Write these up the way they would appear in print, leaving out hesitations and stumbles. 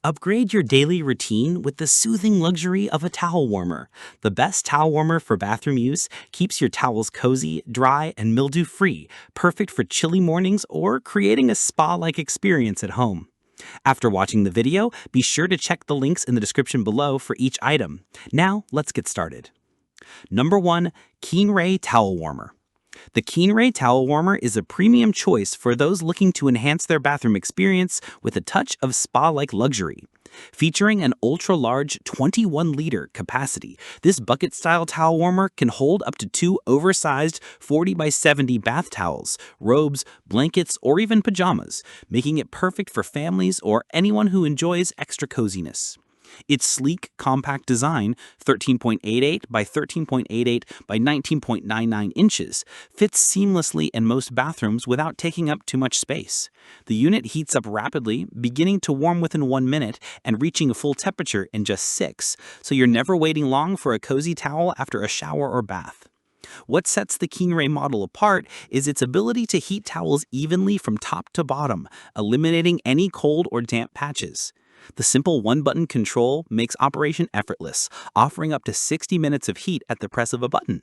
Upgrade your daily routine with the soothing luxury of a towel warmer. The best towel warmer for bathroom use keeps your towels cozy, dry, and mildew-free, perfect for chilly mornings or creating a spa-like experience at home. After watching the video, be sure to check the links in the description below for each item. Now, let's get started. Number 1. Keenray Towel Warmer. The Keenray Towel Warmer is a premium choice for those looking to enhance their bathroom experience with a touch of spa-like luxury. Featuring an ultra-large 21-liter capacity, this bucket-style towel warmer can hold up to 2 oversized 40 by 70 bath towels, robes, blankets, or even pajamas, making it perfect for families or anyone who enjoys extra coziness. Its sleek, compact design, 13.88 by 13.88 by 19.99 inches, fits seamlessly in most bathrooms without taking up too much space. The unit heats up rapidly, beginning to warm within 1 minute and reaching a full temperature in just 6, so you're never waiting long for a cozy towel after a shower or bath. What sets the Keenray model apart is its ability to heat towels evenly from top to bottom, eliminating any cold or damp patches. The simple one-button control makes operation effortless, offering up to 60 minutes of heat at the press of a button.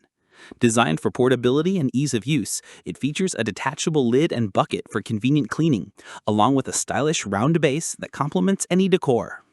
Designed for portability and ease of use, it features a detachable lid and bucket for convenient cleaning, along with a stylish round base that complements any decor.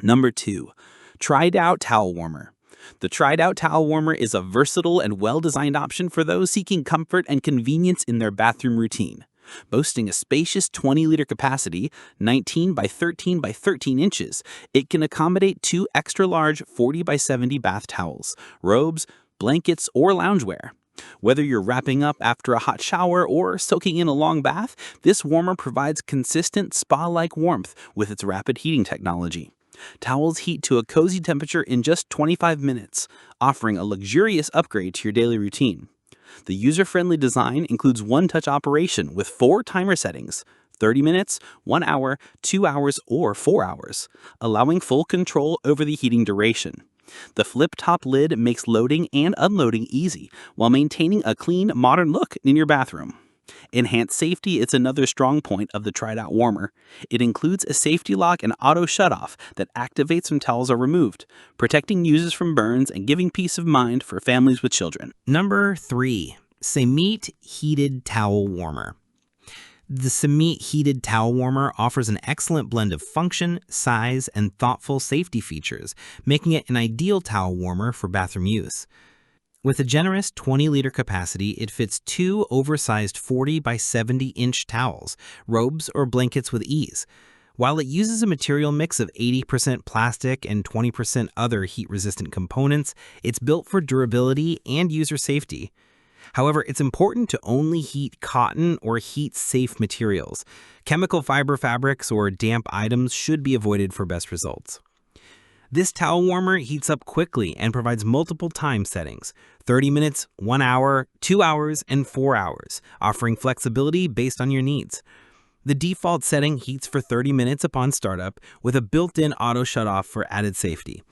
Number 2. Trydow Towel Warmer. The Trydow Towel Warmer is a versatile and well-designed option for those seeking comfort and convenience in their bathroom routine. Boasting a spacious 20-liter capacity, 19 by 13 by 13 inches, it can accommodate 2 extra-large 40 by 70 bath towels, robes, blankets, or loungewear. Whether you're wrapping up after a hot shower or soaking in a long bath, this warmer provides consistent spa-like warmth with its rapid heating technology. Towels heat to a cozy temperature in just 25 minutes, offering a luxurious upgrade to your daily routine. The user-friendly design includes one-touch operation with 4 timer settings, 30 minutes, 1 hour, 2 hours, or 4 hours, allowing full control over the heating duration. The flip-top lid makes loading and unloading easy while maintaining a clean, modern look in your bathroom. Enhanced safety is another strong point of the Trydow warmer. It includes a safety lock and auto shutoff that activates when towels are removed, protecting users from burns and giving peace of mind for families with children. Number 3. SAMEAT Heated Towel Warmer. The SAMEAT Heated Towel Warmer offers an excellent blend of function, size, and thoughtful safety features, making it an ideal towel warmer for bathroom use. With a generous 20-liter capacity, it fits 2 oversized 40 by 70-inch towels, robes, or blankets with ease. While it uses a material mix of 80% plastic and 20% other heat-resistant components, it's built for durability and user safety. However, it's important to only heat cotton or heat-safe materials. Chemical fiber fabrics or damp items should be avoided for best results. This towel warmer heats up quickly and provides multiple time settings, 30 minutes, 1 hour, 2 hours, and 4 hours, offering flexibility based on your needs. The default setting heats for 30 minutes upon startup with a built-in auto shutoff for added safety.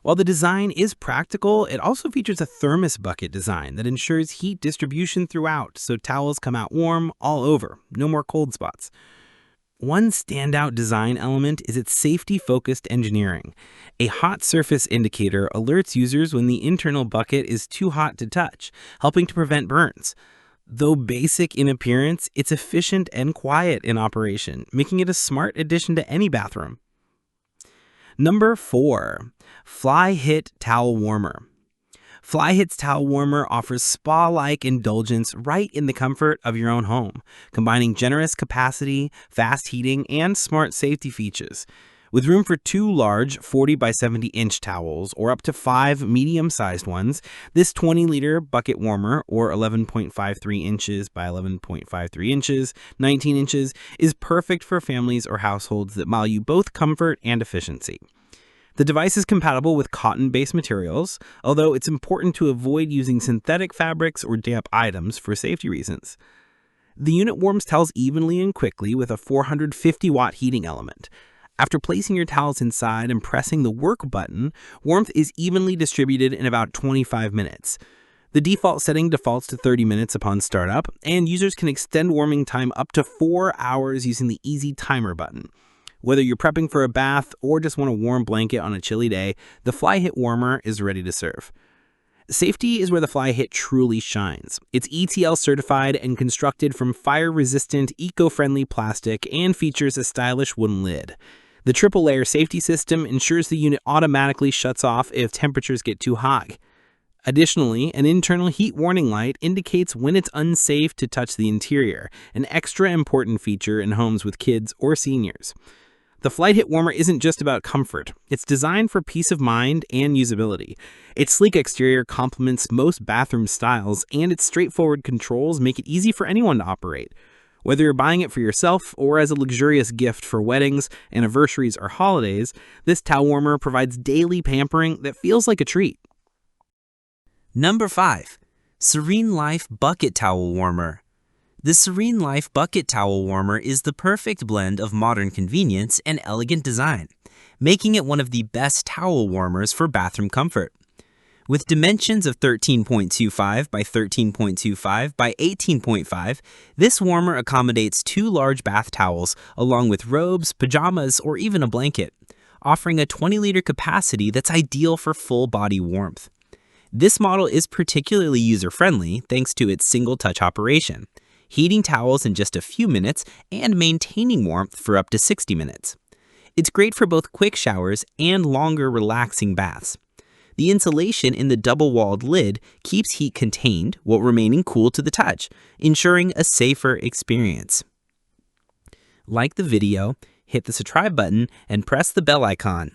While the design is practical, it also features a thermos bucket design that ensures heat distribution throughout, so towels come out warm all over, no more cold spots. One standout design element is its safety-focused engineering. A hot surface indicator alerts users when the internal bucket is too hot to touch, helping to prevent burns. Though basic in appearance, it's efficient and quiet in operation, making it a smart addition to any bathroom. Number 4. FLYHIT Towel Warmer. FLYHIT's towel warmer offers spa-like indulgence right in the comfort of your own home, combining generous capacity, fast heating, and smart safety features. With room for 2 large 40 by 70-inch towels or up to 5 medium-sized ones, this 20-liter bucket warmer, or 11.53 inches by 11.53 inches, 19 inches, is perfect for families or households that value both comfort and efficiency. The device is compatible with cotton-based materials, although it's important to avoid using synthetic fabrics or damp items for safety reasons. The unit warms towels evenly and quickly with a 450-watt heating element. After placing your towels inside and pressing the work button, warmth is evenly distributed in about 25 minutes. The default setting defaults to 30 minutes upon startup, and users can extend warming time up to 4 hours using the easy timer button. Whether you're prepping for a bath or just want a warm blanket on a chilly day, the FLYHIT warmer is ready to serve. Safety is where the FLYHIT truly shines. It's ETL certified and constructed from fire-resistant, eco-friendly plastic and features a stylish wooden lid. The triple-layer safety system ensures the unit automatically shuts off if temperatures get too high. Additionally, an internal heat warning light indicates when it's unsafe to touch the interior, an extra important feature in homes with kids or seniors. The FLYHIT warmer isn't just about comfort. It's designed for peace of mind and usability. Its sleek exterior complements most bathroom styles, and its straightforward controls make it easy for anyone to operate. Whether you're buying it for yourself or as a luxurious gift for weddings, anniversaries, or holidays, this towel warmer provides daily pampering that feels like a treat. Number 5. SereneLife Bucket Towel Warmer. The SereneLife Bucket Towel Warmer is the perfect blend of modern convenience and elegant design, making it one of the best towel warmers for bathroom comfort. With dimensions of 13.25 by 13.25 by 18.5, this warmer accommodates 2 large bath towels along with robes, pajamas, or even a blanket, offering a 20-liter capacity that's ideal for full-body warmth. This model is particularly user-friendly thanks to its single-touch operation, heating towels in just a few minutes and maintaining warmth for up to 60 minutes. It's great for both quick showers and longer relaxing baths. The insulation in the double-walled lid keeps heat contained while remaining cool to the touch, ensuring a safer experience. Like the video, hit the subscribe button, and press the bell icon.